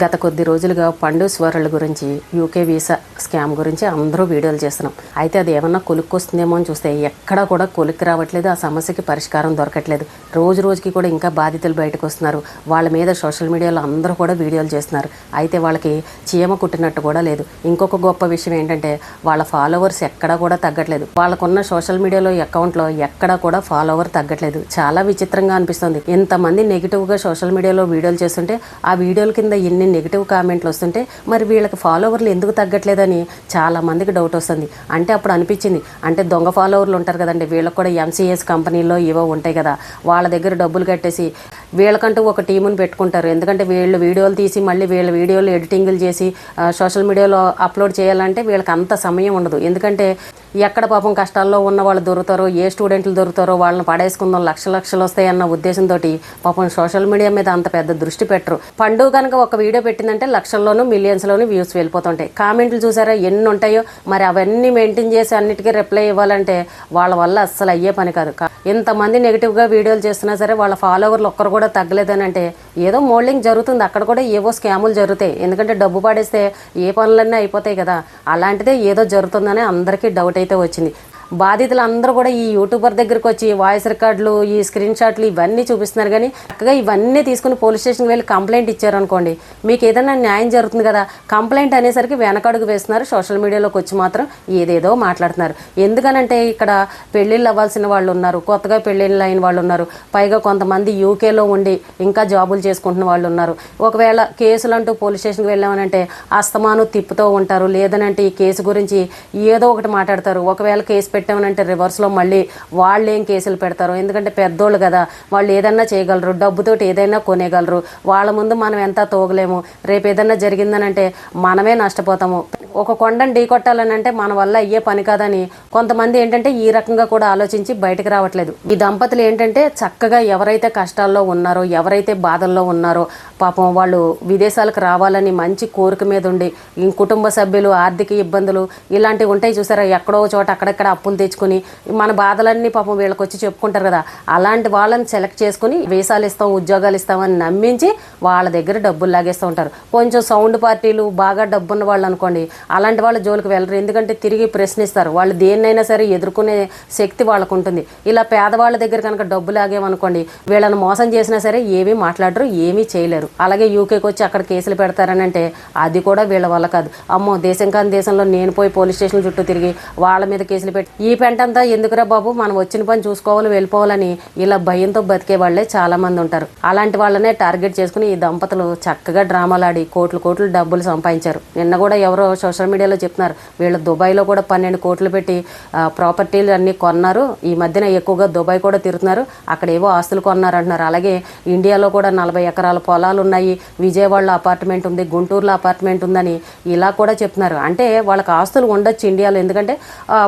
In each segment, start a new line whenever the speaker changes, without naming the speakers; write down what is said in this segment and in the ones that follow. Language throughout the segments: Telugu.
గత కొద్ది రోజులుగా పండు స్వరల గురించి యూకే వీసా స్కామ్ గురించి అందరూ వీడియోలు చేస్తున్నాం. అయితే అది ఏమన్నా కొలుక్కొస్తుందేమో అని చూస్తే ఎక్కడా కూడా కొలిక్కి రావట్లేదు. ఆ సమస్యకి పరిష్కారం దొరకట్లేదు. రోజుకి కూడా ఇంకా బాధితులు బయటకు వస్తున్నారు. వాళ్ళ మీద సోషల్ మీడియాలో అందరూ కూడా వీడియోలు చేస్తున్నారు. అయితే వాళ్ళకి చీమ కుట్టినట్టు కూడా లేదు. ఇంకొక గొప్ప విషయం ఏంటంటే వాళ్ళ ఫాలోవర్స్ ఎక్కడా కూడా తగ్గట్లేదు. వాళ్ళకున్న సోషల్ మీడియాలో అకౌంట్లో ఎక్కడా కూడా ఫాలోవర్ తగ్గట్లేదు. చాలా విచిత్రంగా అనిపిస్తుంది. ఇంతమంది నెగిటివ్గా సోషల్ మీడియాలో వీడియోలు చేస్తుంటే ఆ వీడియోల కింద ఎన్ని నెగిటివ్ కామెంట్లు వస్తుంటే మరి వీళ్ళకి ఫాలోవర్లు ఎందుకు తగ్గట్లేదని చాలా మందికి డౌట్ వస్తుంది. అంటే అప్పుడు అనిపించింది, అంటే దొంగ ఫాలోవర్లు ఉంటారు కదండి, వీళ్ళకి కూడా ఎంసీఎస్ కంపెనీలో ఏవో ఉంటాయి కదా, వాళ్ళ దగ్గర డబ్బులు కట్టేసి వీళ్ళకంటూ ఒక టీముని పెట్టుకుంటారు. ఎందుకంటే వీళ్ళు వీడియోలు తీసి మళ్ళీ వీళ్ళ వీడియోలు ఎడిటింగ్లు చేసి సోషల్ మీడియాలో అప్లోడ్ చేయాలంటే వీళ్ళకి అంత సమయం ఉండదు. ఎందుకంటే ఎక్కడ పాపం కష్టాల్లో ఉన్న వాళ్ళు దొరుకుతారో, ఏ స్టూడెంట్లు దొరుకుతారో వాళ్ళని పడేసుకుందాం, లక్షలు వస్తాయన్న ఉద్దేశంతో పాపం సోషల్ మీడియా మీద అంత పెద్ద దృష్టి పెట్టరు. పండు కనుక ఒక వీడియో పెట్టిందంటే లక్షల్లోనూ మిలియన్స్లోనూ వ్యూస్ వెళ్ళిపోతుంటాయి. కామెంట్లు చూసారా ఎన్ని ఉంటాయో, మరి అవన్నీ మెయింటైన్ చేసి అన్నిటికీ రిప్లై ఇవ్వాలంటే వాళ్ళ వల్ల అస్సలు అయ్యే పని కాదు. ఇంతమంది నెగిటివ్గా వీడియోలు చేస్తున్నా సరే వాళ్ళ ఫాలోవర్లు ఒక్కరు కూడా తగ్గలేదని అంటే ఏదో మోల్డింగ్ జరుగుతుంది. అక్కడ కూడా ఏవో స్కాములు జరుగుతాయి. ఎందుకంటే డబ్బు పాడేస్తే ఏ పనులన్నీ అయిపోతాయి కదా, అలాంటిదే ఏదో జరుగుతుందని అందరికీ డౌట్ అయితే వచ్చింది. బాధితులు అందరూ కూడా ఈ యూట్యూబర్ దగ్గరికి వచ్చి వాయిస్ రికార్డులు, ఈ స్క్రీన్ షాట్లు ఇవన్నీ చూపిస్తున్నారు. కానీ చక్కగా ఇవన్నీ తీసుకుని పోలీస్ స్టేషన్కి వెళ్ళి కంప్లైంట్ ఇచ్చారనుకోండి, మీకు ఏదైనా న్యాయం జరుగుతుంది కదా. కంప్లైంట్ అనేసరికి వెనకడుగు వేస్తున్నారు. సోషల్ మీడియాలోకి వచ్చి మాత్రం ఏదేదో మాట్లాడుతున్నారు. ఎందుకనంటే ఇక్కడ పెళ్ళిళ్ళు అవ్వాల్సిన వాళ్ళు ఉన్నారు, కొత్తగా పెళ్ళిళ్ళు అయిన వాళ్ళు ఉన్నారు, పైగా కొంతమంది యూకేలో ఉండి ఇంకా జాబులు చేసుకుంటున్న వాళ్ళు ఉన్నారు. ఒకవేళ కేసులు అంటూ పోలీస్ స్టేషన్కి వెళ్ళామనంటే అస్తమాను తిప్పుతూ ఉంటారు. లేదనంటే ఈ కేసు గురించి ఏదో ఒకటి మాట్లాడతారు. ఒకవేళ కేసు పెట్టామనంటే రివర్స్లో మళ్ళీ వాళ్ళు ఏం కేసులు పెడతారు. ఎందుకంటే పెద్దోళ్ళు కదా, వాళ్ళు ఏదైనా చేయగలరు, డబ్బుతోటి ఏదైనా కొనేయగలరు. వాళ్ళ ముందు మనం ఎంత తోగలేము. రేపు ఏదైనా జరిగిందనంటే మనమే నష్టపోతాము. ఒక కొండను ఢీకొట్టాలని అంటే మన వల్ల అయ్యే పని కాదని కొంతమంది ఏంటంటే ఈ రకంగా కూడా ఆలోచించి బయటకు రావట్లేదు. ఈ దంపతులు ఏంటంటే చక్కగా ఎవరైతే కష్టాల్లో ఉన్నారో, ఎవరైతే బాధల్లో ఉన్నారో, పాపం వాళ్ళు విదేశాలకు రావాలని మంచి కోరిక మీద ఉండి కుటుంబ సభ్యులు ఆర్థిక ఇబ్బందులు ఇలాంటివి ఉంటాయి చూసారా, ఎక్కడో చోట అక్కడెక్కడ అప్పులు తెచ్చుకుని మన బాధలన్నీ పాపం వీళ్ళకి వచ్చి చెప్పుకుంటారు కదా, అలాంటి వాళ్ళని సెలెక్ట్ చేసుకుని వీసాలు ఇస్తాం, ఉద్యోగాలు ఇస్తామని నమ్మించి వాళ్ళ దగ్గర డబ్బులు లాగేస్తూ ఉంటారు. కొంచెం సౌండ్ పార్టీలు బాగా డబ్బున్న వాళ్ళు అనుకోండి, అలాంటి వాళ్ళ జోలికి వెళ్ళరు. ఎందుకంటే తిరిగి ప్రశ్నిస్తారు. వాళ్ళు దేన్నైనా సరే ఎదుర్కొనే శక్తి వాళ్ళకు ఉంటుంది. ఇలా పేదవాళ్ళ దగ్గర కనుక డబ్బు లాగేమనుకోండి, వీళ్ళని మోసం చేసినా సరే ఏమీ మాట్లాడరు, ఏమీ చేయలేరు. అలాగే యూకేకి వచ్చి అక్కడ కేసులు పెడతారని అంటే అది కూడా వీళ్ళ వల్ల కాదు. అమ్మో దేశం కాని దేశంలో నేను పోయి పోలీస్ స్టేషన్ చుట్టూ తిరిగి వాళ్ళ మీద కేసులు పెట్టి ఈ పెంటంతా ఎందుకురా బాబు, మనం వచ్చిన పని చూసుకోవాలి వెళ్ళిపోవాలని ఇలా భయంతో బతికే వాళ్ళే చాలా మంది ఉంటారు. అలాంటి వాళ్ళనే టార్గెట్ చేసుకుని ఈ దంపతులు చక్కగా డ్రామాలాడి కోట్లు డబ్బులు సంపాదించారు. నిన్న కూడా ఎవరో సోషల్ మీడియాలో చెప్తున్నారు, వీళ్ళు దుబాయ్లో కూడా 12 కోట్లు పెట్టి ప్రాపర్టీలు అన్నీ కొన్నారు. ఈ మధ్యన ఎక్కువగా దుబాయ్ కూడా తిరుగుతున్నారు, అక్కడ ఏవో ఆస్తులు కొన్నారు అంటున్నారు. అలాగే ఇండియాలో కూడా 40 ఎకరాల పొలాలు ఉన్నాయి, విజయవాడలో అపార్ట్మెంట్ ఉంది, గుంటూరులో అపార్ట్మెంట్ ఉందని ఇలా కూడా చెప్తున్నారు. అంటే వాళ్ళకి ఆస్తులు ఉండొచ్చు ఇండియాలో, ఎందుకంటే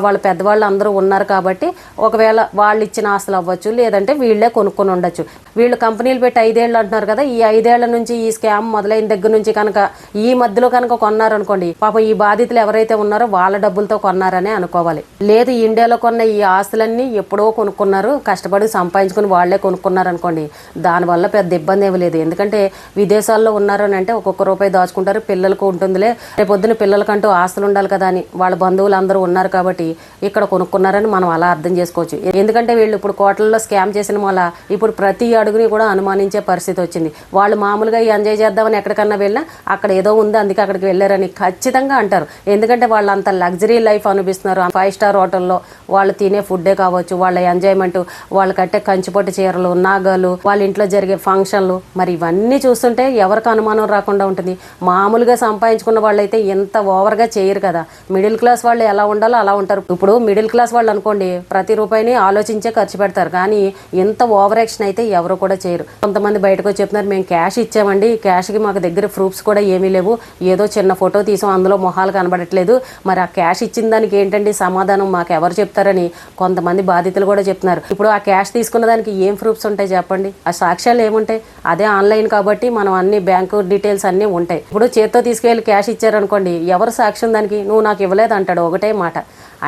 వాళ్ళ పెద్దవాళ్ళు అందరూ ఉన్నారు కాబట్టి ఒకవేళ వాళ్ళు ఇచ్చిన ఆస్తులు అవ్వచ్చు, లేదంటే వీళ్ళే కొనుక్కొని ఉండొచ్చు. వీళ్ళు కంపెనీలు పెట్టి 5 ఏళ్ళు అంటున్నారు కదా, ఈ 5 ఏళ్ల నుంచి ఈ స్కామ్ మొదలైన దగ్గర నుంచి కనుక ఈ మధ్యలో కనుక కొన్నారనుకోండి, పాపం ఈ బాధితులు ఎవరైతే ఉన్నారో వాళ్ళ డబ్బులతో కొన్నారనే అనుకోవాలి. లేదు ఇండియాలో కొన్న ఈ ఆస్తులన్నీ ఎప్పుడో కొనుక్కున్నారు, కష్టపడి సంపాదించుకుని వాళ్లే కొనుక్కున్నారు అనుకోండి, దానివల్ల పెద్ద ఇబ్బంది ఏమీ లేదు. ఎందుకంటే విదేశాల్లో ఉన్నారని అంటే ఒక్కొక్క రూపాయి దాచుకుంటారు, పిల్లలకు ఉంటుందిలే, రేపొద్దున పిల్లలకంటూ ఆస్తులు ఉండాలి కదా అని వాళ్ళ బంధువులు అందరూ ఉన్నారు కాబట్టి ఇక్కడ కొనుక్కున్నారని మనం అలా అర్థం చేసుకోవచ్చు. ఎందుకంటే వీళ్ళు ఇప్పుడు కోట్లలో స్కామ్ చేసిన వల్ల ఇప్పుడు ప్రతి అడుగుని కూడా అనుమానించే పరిస్థితి వచ్చింది. వాళ్ళు మామూలుగా ఎంజాయ్ చేద్దామని ఎక్కడికన్నా వెళ్ళినా అక్కడ ఏదో ఉంది అందుకే అక్కడికి వెళ్ళారని ఖచ్చితంగా అంటారు. ఎందుకంటే వాళ్ళు అంత లగ్జరీ లైఫ్ అనిపిస్తున్నారు. 5 స్టార్ హోటల్లో వాళ్ళు తినే ఫుడ్డే కావచ్చు, వాళ్ళ ఎంజాయ్మెంట్, వాళ్ళు కట్టే కంచిపట్టు చీరలు, నాగాలు, వాళ్ళ ఇంట్లో జరిగే ఫంక్షన్లు, మరి ఇవన్నీ చూస్తుంటే ఎవరికి అనుమానం రాకుండా ఉంటుంది. మామూలుగా సంపాదించుకున్న వాళ్ళైతే ఎంత ఓవర్గా చేయరు కదా. మిడిల్ క్లాస్ వాళ్ళు ఎలా ఉండాలో అలా ఉంటారు. ఇప్పుడు మిడిల్ క్లాస్ వాళ్ళు అనుకోండి ప్రతి రూపాయిని ఆలోచించే ఖర్చు పెడతారు, కానీ ఎంత ఓవర్ యాక్షన్ అయితే ఎవరు కూడా చేయరు. కొంతమంది బయటకు వచ్చి చెప్తున్నారు, మేము క్యాష్ ఇచ్చామండి, క్యాష్కి మాకు దగ్గర ప్రూఫ్స్ కూడా ఏమీ లేవు, ఏదో చిన్న ఫోటో తీసాం అందులో మొహాలు కనబడట్లేదు, మరి ఆ క్యాష్ ఇచ్చిన దానికి ఏంటండి సమాధానం మాకు ఎవరు చెప్తారని కొంతమంది బాధితులు కూడా చెప్తున్నారు. ఇప్పుడు ఆ క్యాష్ తీసుకున్న దానికి ఏం ప్రూఫ్స్ ఉంటాయి చెప్పండి, ఆ సాక్ష్యాలు ఏముంటాయి? అదే ఆన్లైన్ కాబట్టి మనం అన్ని బ్యాంకు డీటెయిల్స్ అన్నీ ఉంటాయి. ఇప్పుడు చేత్తో తీసుకెళ్ళి క్యాష్ ఇచ్చారనుకోండి, ఎవరు సాక్ష్యం దానికి? నువ్వు నాకు ఇవ్వలేదు అంటాడు, ఒకటే మాట.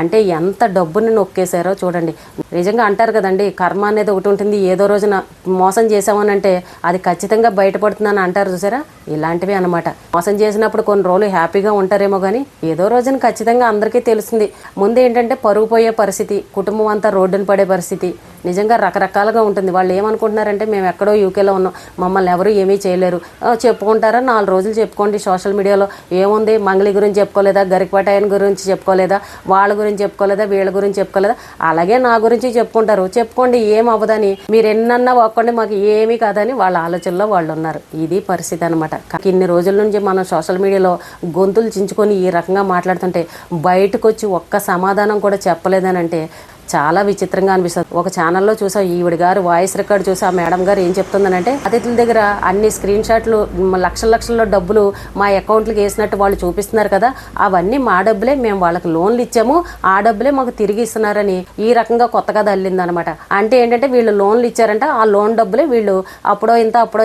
అంటే ఎంత డబ్బుని నొక్కేశారో చూడండి. నిజంగా అంటారు కదండి, కర్మ అనేది ఒకటి ఉంటుంది. ఏదో రోజున మోసం చేసామని అంటే అది ఖచ్చితంగా బయటపడుతుందని అంటారు చూసారా, ఇలాంటివి అనమాట. మోసం చేసినప్పుడు కొన్ని రోజులు హ్యాపీగా ఉంటారేమో కానీ ఏదో రోజున ఖచ్చితంగా అందరికీ తెలుస్తుంది. ముందు ఏంటంటే పరుగు పోయే పరిస్థితి, కుటుంబం అంతా రోడ్డున పడే పరిస్థితి నిజంగా రకరకాలుగా ఉంటుంది. వాళ్ళు ఏమనుకుంటున్నారంటే మేము ఎక్కడో యూకేలో ఉన్నాం, మమ్మల్ని ఎవరు ఏమీ చేయలేరు, చెప్పుకుంటారా 4 రోజులు చెప్పుకోండి. సోషల్ మీడియాలో ఏముంది, మంగళి గురించి చెప్పుకోలేదా, గరికపాటాయన గురించి చెప్పుకోలేదా, వాళ్ళ గురించి చెప్పుకోలేదా, వీళ్ళ గురించి చెప్పుకోలేదా, అలాగే నా గురించి చెప్పుకుంటారు, చెప్పుకోండి ఏం అవ్వదని, మీరు ఎన్నన్నా ఒక్కండి మాకు ఏమీ కాదని వాళ్ళ ఆలోచనలో వాళ్ళు ఉన్నారు. ఇది పరిస్థితి అనమాట. ఇన్ని రోజుల నుంచి మనం సోషల్ మీడియాలో గొంతులు చించుకొని ఈ రకంగా మాట్లాడుతుంటే బయటకు వచ్చి ఒక్క సమాధానం కూడా చెప్పలేదని అంటే చాలా విచిత్రంగా అనిపిస్తుంది. ఒక ఛానల్లో చూసా, ఈవిడ గారు వాయిస్ రికార్డ్ చూసి ఆ మేడం గారు ఏం చెప్తుందనంటే, అతిథుల దగ్గర అన్ని స్క్రీన్ షాట్లు లక్షల్లో డబ్బులు మా అకౌంట్లకు వేసినట్టు వాళ్ళు చూపిస్తున్నారు కదా, అవన్నీ మా డబ్బులే, మేము వాళ్ళకి లోన్లు ఇచ్చాము, ఆ డబ్బులే మాకు తిరిగి ఇస్తున్నారని ఈ రకంగా కొత్తగా తల్లిందనమాట. అంటే ఏంటంటే వీళ్ళు లోన్లు ఇచ్చారంట, ఆ లోన్ డబ్బులే వీళ్ళు అప్పుడో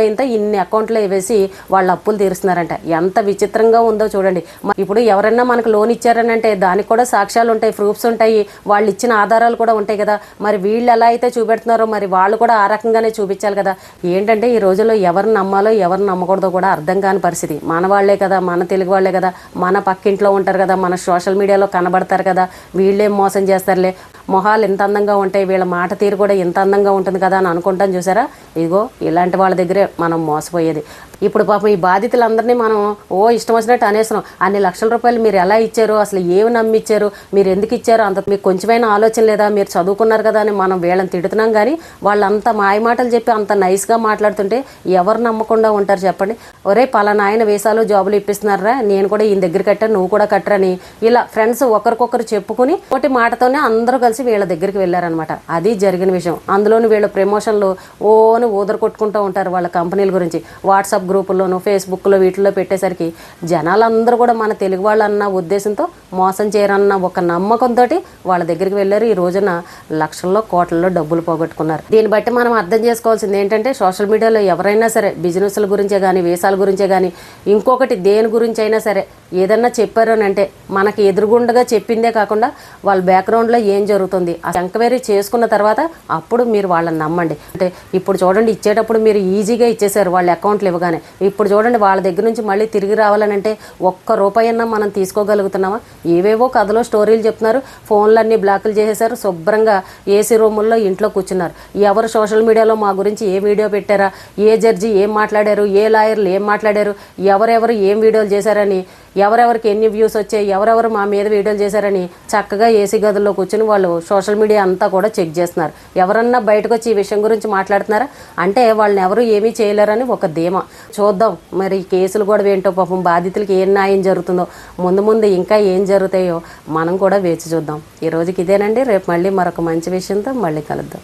ఇంత ఇన్ని అకౌంట్లో వేసి వాళ్ళ అప్పులు తీరుస్తున్నారంట. ఎంత విచిత్రంగా ఉందో చూడండి. ఇప్పుడు ఎవరైనా మనకు లోన్ ఇచ్చారని అంటే దానికి కూడా సాక్ష్యాలు ఉంటాయి, ప్రూఫ్స్ ఉంటాయి, వాళ్ళు ఇచ్చిన ఆధారాలు కూడా ఉంటాయి కదా. మరి వీళ్ళు ఎలా అయితే చూపెడుతున్నారో మరి వాళ్ళు కూడా ఆ రకంగానే చూపించాలి కదా. ఏంటంటే ఈ రోజుల్లో ఎవరిని నమ్మాలో ఎవరిని నమ్మకూడదో కూడా అర్థం కాని పరిస్థితి. మన వాళ్లే కదా, మన తెలుగు వాళ్లే కదా, మన పక్కింట్లో ఉంటారు కదా, మన సోషల్ మీడియాలో కనబడతారు కదా, వీళ్ళేం మోసం చేస్తారులే, మొహాలు ఎంత అందంగా ఉంటాయి, వీళ్ళ మాట తీరు కూడా ఎంత అందంగా ఉంటుంది కదా అని అనుకుంటాం చూసారా. ఇదిగో ఇలాంటి వాళ్ళ దగ్గరే మనం మోసపోయేది. ఇప్పుడు పాపం ఈ బాధితులందరినీ మనం ఇష్టం వచ్చినట్టు అనేస్తున్నాం. అన్ని లక్షల రూపాయలు మీరు ఎలా ఇచ్చారు, అసలు ఏమి నమ్మిచ్చారు, మీరు ఎందుకు ఇచ్చారు, అంత మీకు కొంచెమైనా ఆలోచన లేదా, మీరు చదువుకున్నారు కదా అని మనం వీళ్ళని తిడుతున్నాం. కానీ వాళ్ళంతా మాయమాటలు చెప్పి అంత నైస్గా మాట్లాడుతుంటే ఎవరు నమ్మకుండా ఉంటారు చెప్పండి. ఒరే పలానా ఆయన వేసాలు జాబులు ఇప్పిస్తున్నారా, నేను కూడా ఈయన దగ్గర కట్టాను, నువ్వు కూడా కట్టరని ఇలా ఫ్రెండ్స్ ఒకరికొకరు చెప్పుకుని ఒకటి మాటతోనే అందరూ కలిసి వీళ్ళ దగ్గరికి వెళ్ళారనమాట. అది జరిగిన విషయం. అందులోని వీళ్ళ ప్రమోషన్లు ఓని ఊదర కొట్టుకుంటూ ఉంటారు వాళ్ళ కంపెనీల గురించి. వాట్సాప్ గ్రూపుల్లోనూ ఫేస్బుక్లో వీటిల్లో పెట్టేసరికి జనాలందరూ కూడా మన తెలుగు వాళ్ళు అన్న ఉద్దేశంతో మోసం చేయరన్న ఒక నమ్మకంతో వాళ్ళ దగ్గరికి వెళ్ళారు. ఈ రోజున లక్షల్లో కోట్లలో డబ్బులు పోగొట్టుకున్నారు. దీన్ని బట్టి మనం అర్థం చేసుకోవాల్సింది ఏంటంటే, సోషల్ మీడియాలో ఎవరైనా సరే బిజినెస్ల గురించే కానీ, వేసాల గురించే కానీ, ఇంకొకటి దేని గురించి అయినా సరే ఏదన్నా చెప్పారు అని అంటే మనకి ఎదురుగుండగా చెప్పిందే కాకుండా వాళ్ళ బ్యాక్గ్రౌండ్లో ఏం జరుగుతుంది ఆ ఎంక్వైరీ చేసుకున్న తర్వాత అప్పుడు మీరు వాళ్ళని నమ్మండి. అంటే ఇప్పుడు చూడండి, ఇచ్చేటప్పుడు మీరు ఈజీగా ఇచ్చేసారు వాళ్ళ అకౌంట్లు ఇవ్వగానే. ఇప్పుడు చూడండి, వాళ్ళ దగ్గర నుంచి మళ్ళీ తిరిగి రావాలని అంటే ఒక్క రూపాయన్నా మనం తీసుకోగలుగుతున్నామా? ఏవేవో కథలో స్టోరీలు చెప్తున్నారు, ఫోన్లన్నీ బ్లాకులు చేసేసారు, శుభ్రంగా ఏసీ రూముల్లో ఇంట్లో కూర్చున్నారు. ఎవరు సోషల్ మీడియాలో మా గురించి ఏ వీడియో పెట్టారా, ఏ జడ్జి ఏం మాట్లాడారు, ఏ లాయర్లు ఏం మాట్లాడారు, ఎవరెవరు ఏం వీడియోలు చేశారని, ఎవరెవరికి ఎన్ని వ్యూస్ వచ్చాయి, ఎవరెవరు మా మీద వీడియోలు చేశారని చక్కగా ఏసీ గదుల్లో కూర్చుని వాళ్ళు సోషల్ మీడియా అంతా కూడా చెక్ చేస్తున్నారు. ఎవరన్నా బయటకు వచ్చి ఈ విషయం గురించి మాట్లాడుతున్నారా అంటే వాళ్ళని ఎవరు ఏమీ చేయలేరని ఒక ధీమా. చూద్దాం మరి ఈ కేసులు కూడా ఏంటో, పాపం బాధితులకి ఏం న్యాయం జరుగుతుందో, ముందు ఇంకా ఏం జరుగుతాయో మనం కూడా వేచి చూద్దాం. ఈ రోజుకి ఇదేనండి. రేపు మళ్ళీ మరొక మంచి విషయంతో మళ్ళీ కలుద్దాం.